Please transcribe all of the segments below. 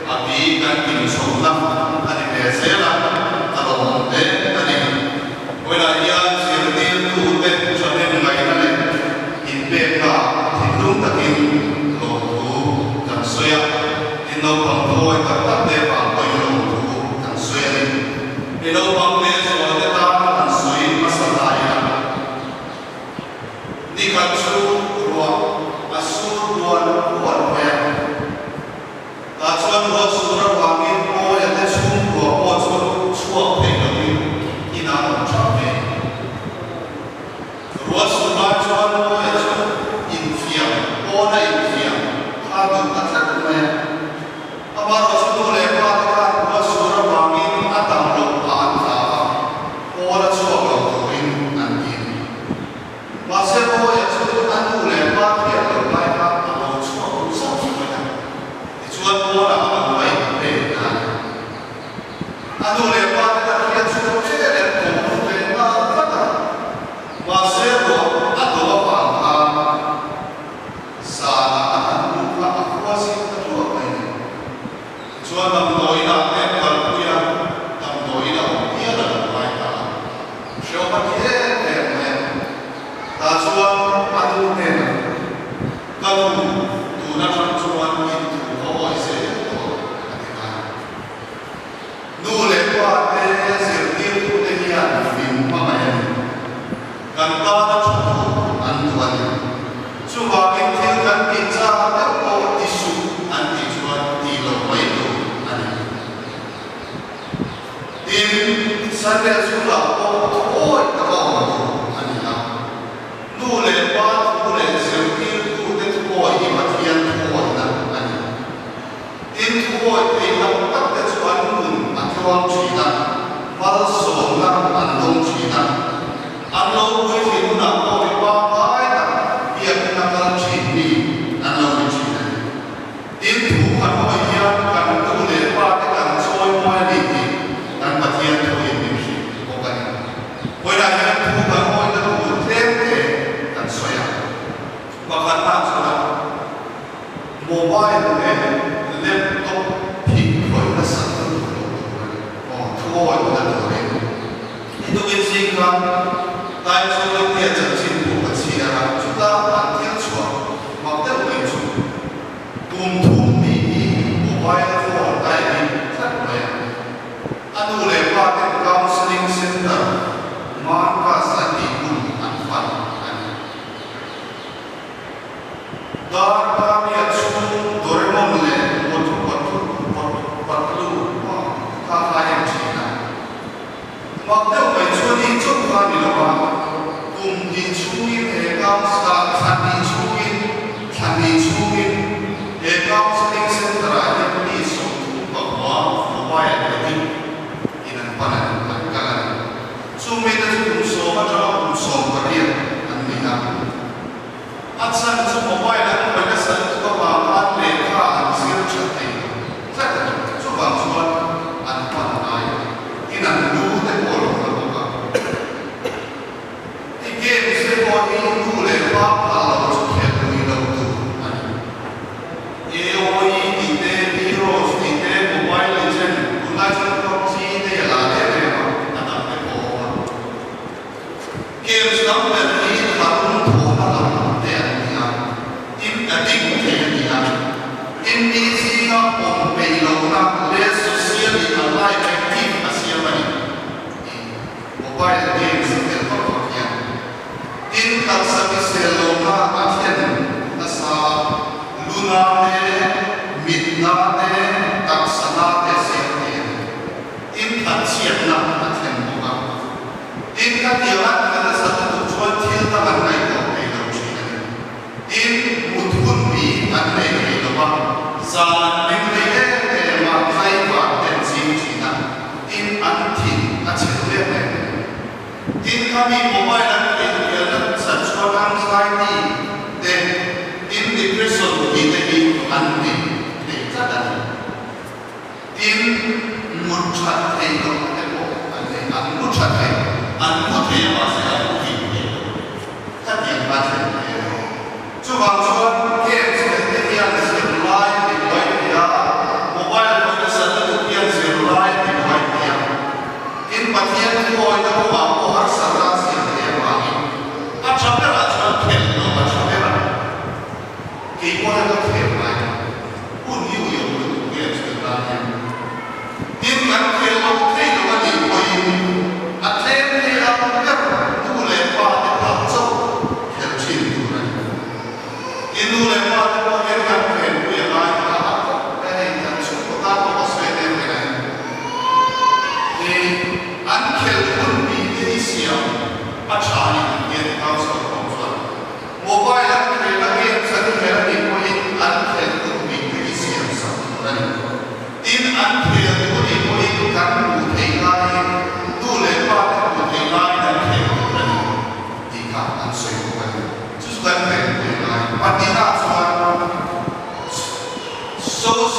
Abi kan kim so na ani me se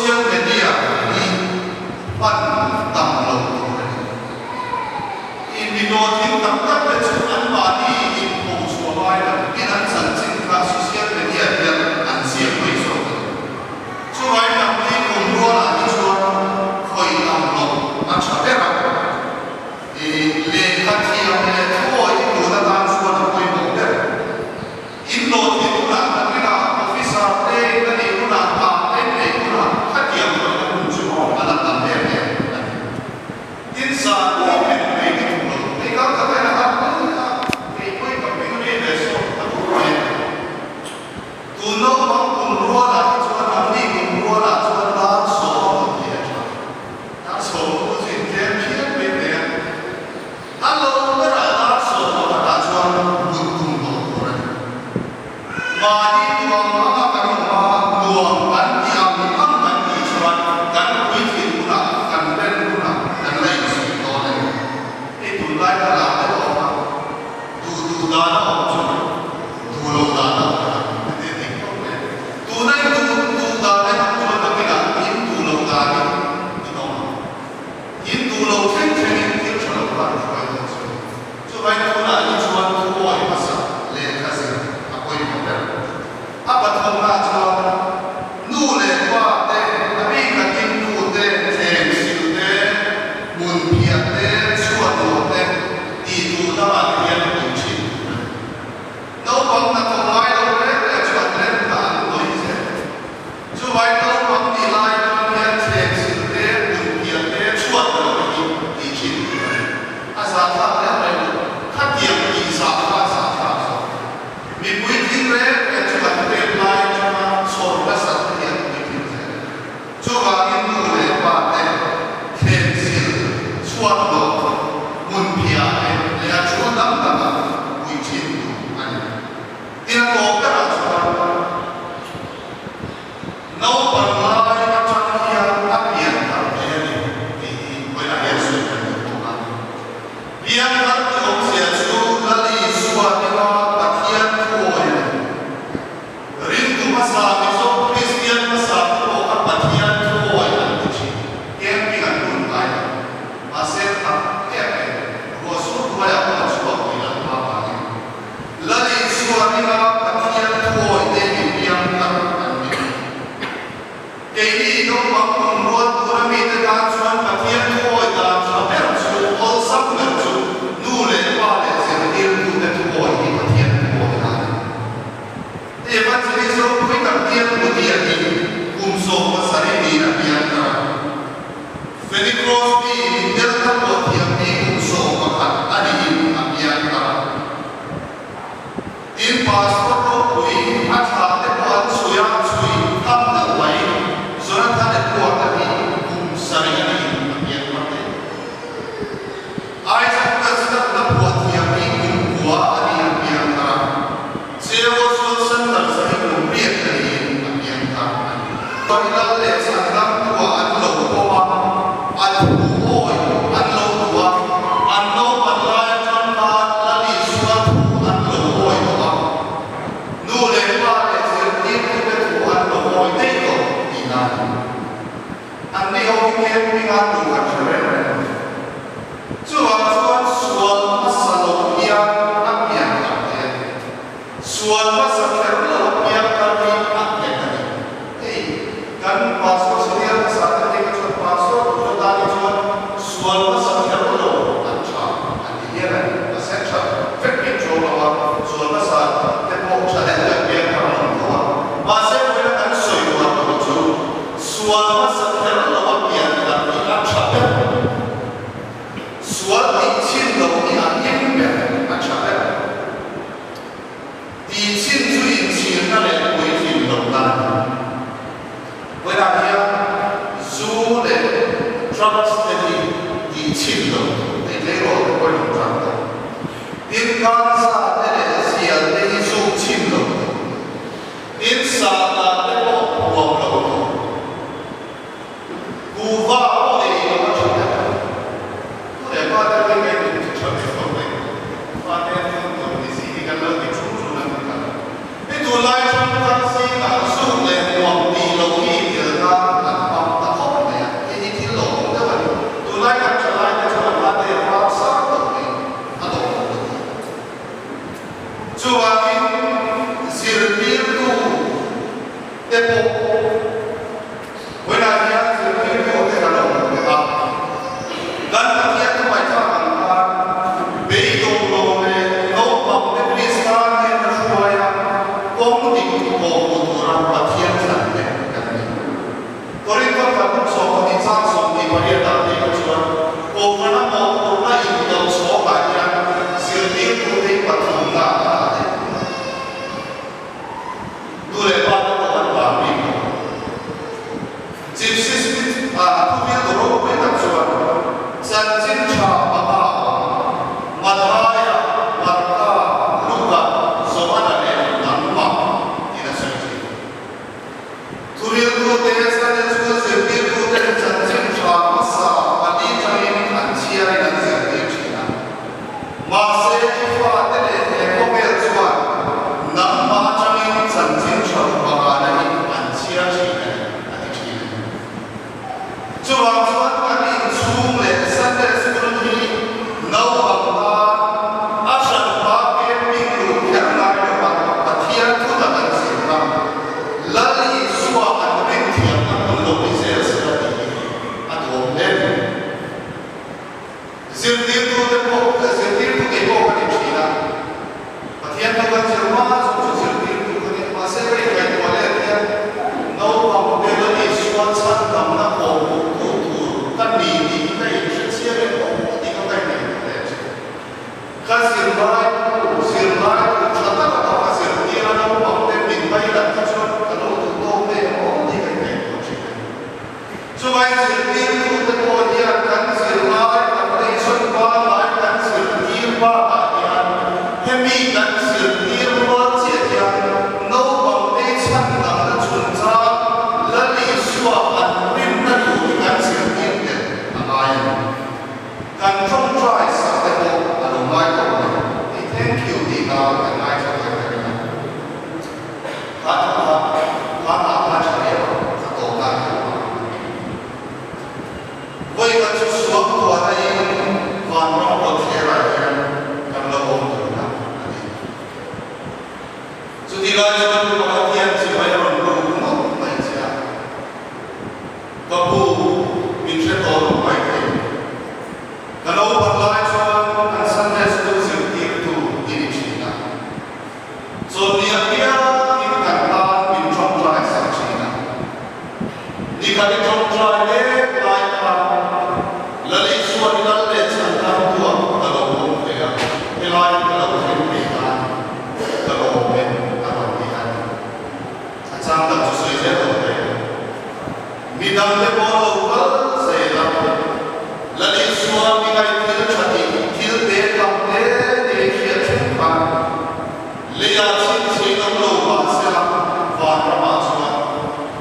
social media ini pan tam long tam tak le chu an ma ni in ko chu mai la in an san chin ka social media ya an siam mai so chu mai na ni ko ro la ni chu khoi nam lo a cha be ra le ka thi am le tho i tu da dan chu na koi mo de in lo ti tu na na na officer le na ni tu na ta le le tu na ka ti am lo na chu mo ala ta le le in sa ni me me ni tu lo ni ka ka na ha ni koi ka me ni le so ta tu ne tu no ma kun ro la chu na ni kun ro la chu na so ni ta so ku jin ke phi me me alo na ra so ta chu bu kun lo ro ma ni tu ma ma ka ma duam kan ti am ni am kan ni chuan kan kui thi tu na kan len tu na kan lai si to le e tu lai ta la ta lo ma tu da na o chu tu lo da na te te ko le tu nai tu da na chu na ki na in tu lo da ni tu no in tu lo chen chen in ti chu lo ba chu ai lo chu bai tu na ni chuan tu ko ai ma sa le ka se a koi mo le a pa thong na chu nu le kwa te a bi ka kin nu te chen siu te mun pia te chuan lo te ti tu da ma ni ya ni chi no bang na to lai lo le le chuan le na lo i se chu bai no bang ni lai ni ya chen siu te mun pia te chuan lo ti chi a sa tha le le kha ti ki sa tha so mi pui tin le e chuan te lai chama so la sa ti mi tin se chu ga in nu le pa te chen siu chuan lo mun pia le a chu dam da ma pui chin tu ani in ko ka ra chu no pan lai a chan hia a pian ta le ni ko la ya su ka tu ma pian ta ti om sia chu la li suwa ni ma ta hian ko ya rin tu ma sa mi so Christian ma sa ko a pa hian ko ya ni chi ken pi ga nun lai ma se ta ke ko su ko ya ko chu ko ya ma ba ni la li suwa ni ma ta hian ko de ni pian ta an ni ke ni no ma kun ro tu na mi te ka chuan pa hian ko da cha pe chu all sub na chu nu le pa le se ni tu te tu ko ni pa hian ko da te va chi ni so ko ta hian ko di ani kum so ma sa ni na pian ta Fanny Crosby del ta ko hian ni kum so ma ka ani a pian ta in passport ko koi a tha te ko an suya chui am na wai zora tha te ko ta ni kum sa ni ani a pian ma te ai sa ka sa na ko hian ni kum kwa ani a pian ta zero so san na sa ni kum ri ani a pian ta ko ila le sa nam ko an lo ko ma an ku oi an lo ko an lo pa la chan ta la li suwa an lo oi ko nu le pa le se ti ku te ku an lo oi te ko ti na an ni o ke mi ga tu ka chere chu an suan ma sa lo ya a pian ta te suan ma sa ke lo ya ta ni a ke ta ni ei kan pa so se ya sa ta ni ka chu pa so to ta ni chu suan ma sa ke lo an cha an ni ya na sa cha fe ke chu lo wa suan ma sa te po cha le le ya ka ma ko ma se ko ya kan so yu wa to chu suan ma sa ke lo wa pian ta ni a cha pe suan ni chin lo ni a yin pe a cha pe di chin zu yin chin na le ko yin lo ta ko ya ya zu le trust di chin lo de le ro ko lo ta in ka sa de le sia de zu chin lo in sa ta de ko wa lo ku va o de lo cha pe ko de pa de me ni cha pe ko de pa de ko ni si ni ka lo ni chu chu na ka e tu lai chan ta si na su le mo di lo ni de na ta pa ta ko ne e ni ti lo de wa tu lai ka cha lai de cha pa de pa sa to ni a do zirtir tu te po zirtir tu ke po kan china pathian to kan zirma so zirtir tu kan ma se ve kai ko le ya no pa mo de lo ni swa chan tam na ko tu tu kan ni ni kai shi sia le ko ti ka kai ni le ka zirma zirma chata ka ka zirtir na mo pa de min bai la ta chon ka lo tu to me mo ti kai ni ko chi so vai zirtir tu te po dia kan zirma ba ya hemi kan sir ni ro che ya no ba te chan na na chun cha la li swa an rin na tu kan sir ni ne anai kan trong try sa te mo alo mai ko thank you di na kan nai cha te na ha cha ya sa to ka voi ka chu suam to ai van ro ko the ra di la jalan perhatian supaya orang rumah baik saja. Kamu minta tolong baik. Kalau berlai soal asal itu seperti itu ini Cina. So dia ini kata minta tolong asal Cina. Jika minta tolong lain lalu suatu lalu jangan tua kalau boleh lain kalau boleh kalau boleh sang tak sesuai saya tu. Bidang lepas saya lalu suami kait kita cati, kita berkampe dekian cempan, lihat sih kalau bahasa warna macam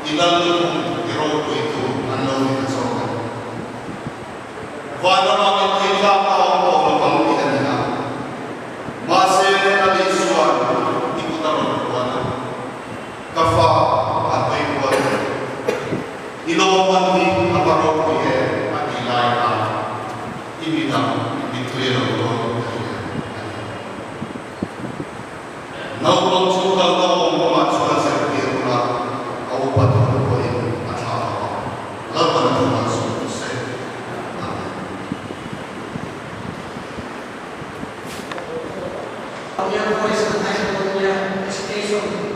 idalam hero itu anda kita sokan. Warna macam kita kau kamu tidak dengar. Masih lalu suami ikut taruh warna. Kafa atau ibuan, ilawan ni aparok ni adilai al, ini dah itu yang orang. Naupun sudah naupun macam seperti itu awak patut boleh macam apa, lawan tu masuk saya. Yang voice mengenai station.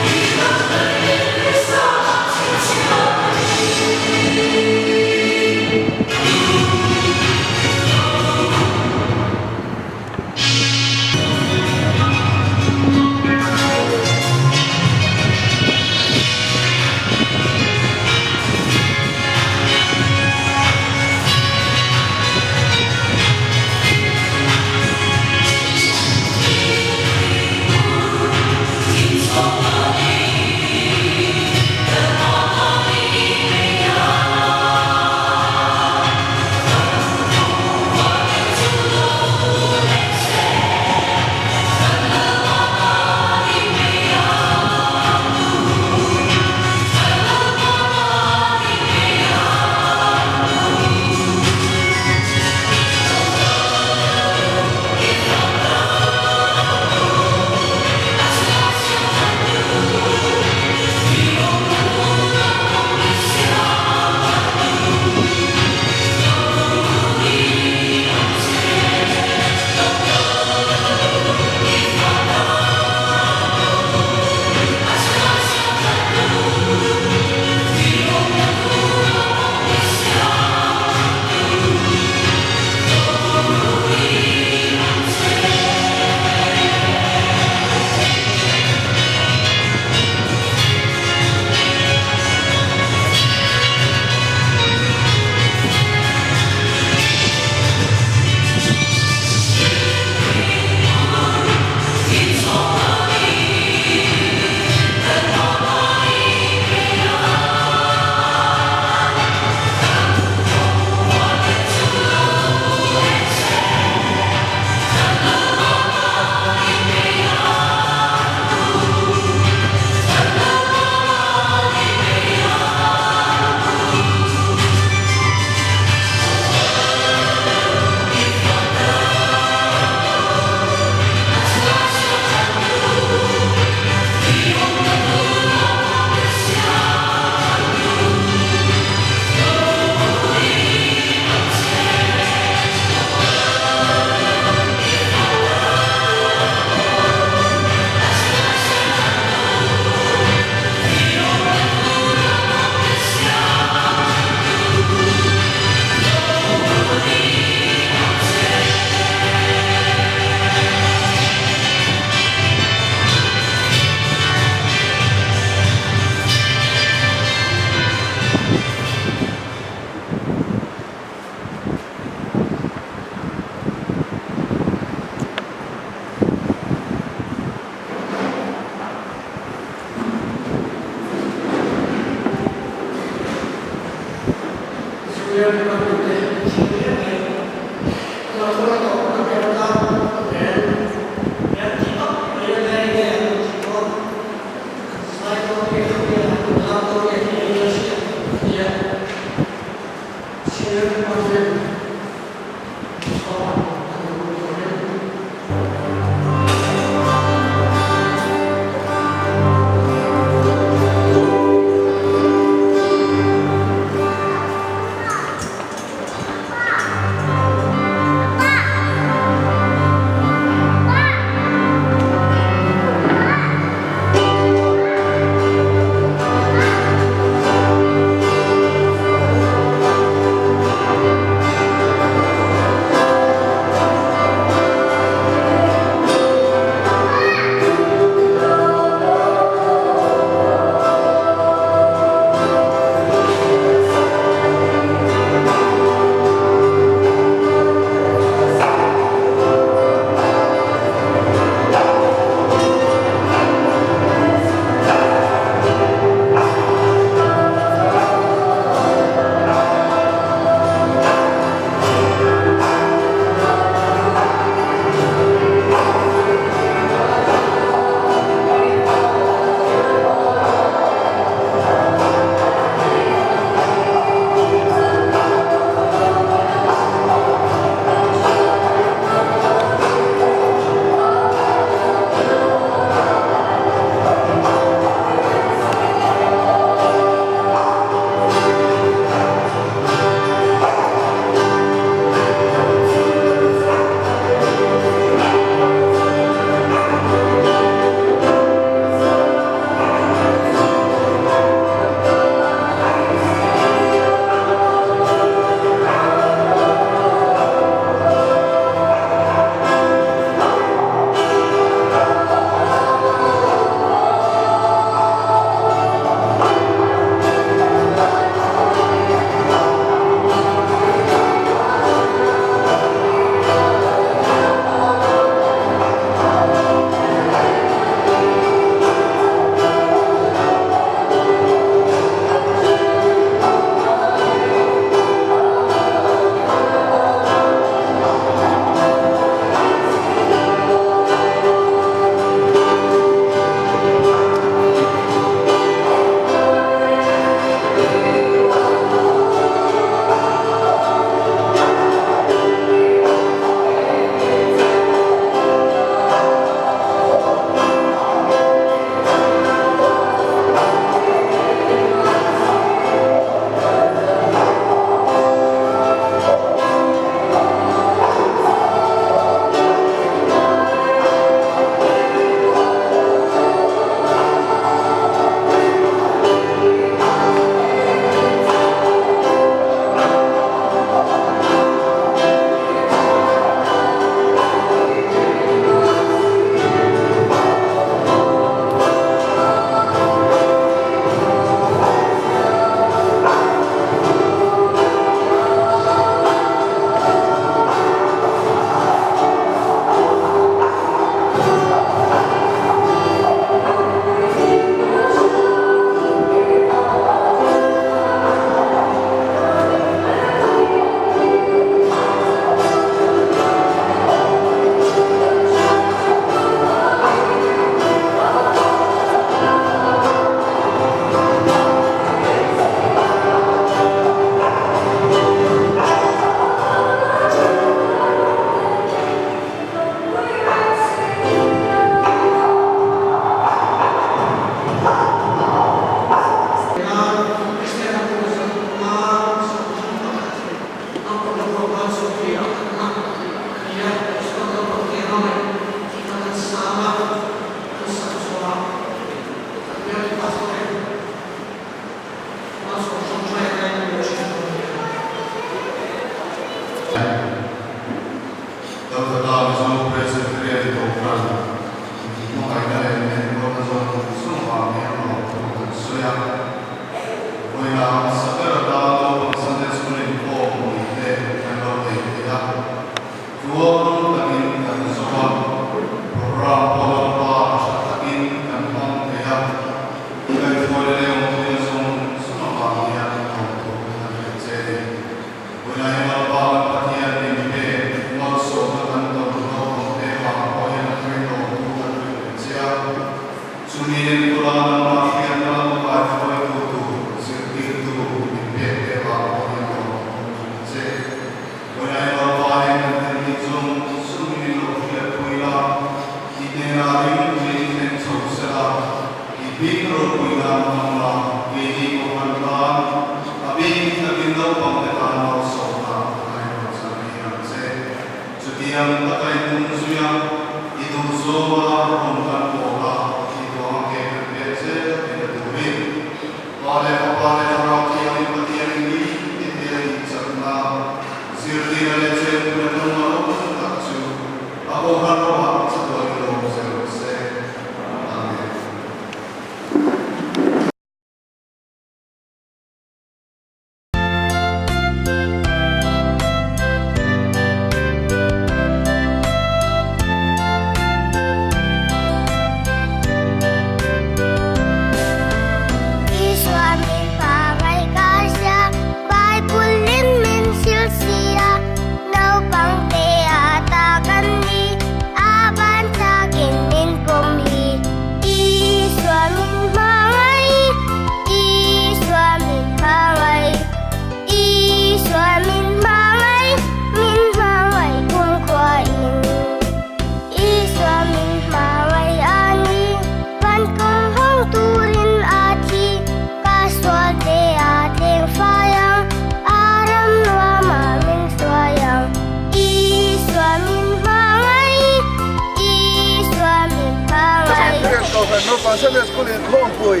Sunday School in Khong Pui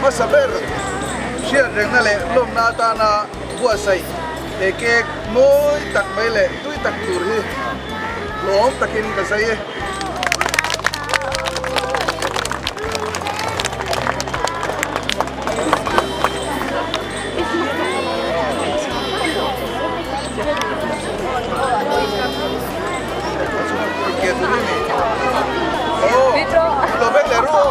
Masaber Shia reng na le lom na ta na bua sai te ke moi tak mai le tui tak tur hi lom takin ka sai e ke tu ni oh lo bek le ru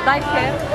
Danke.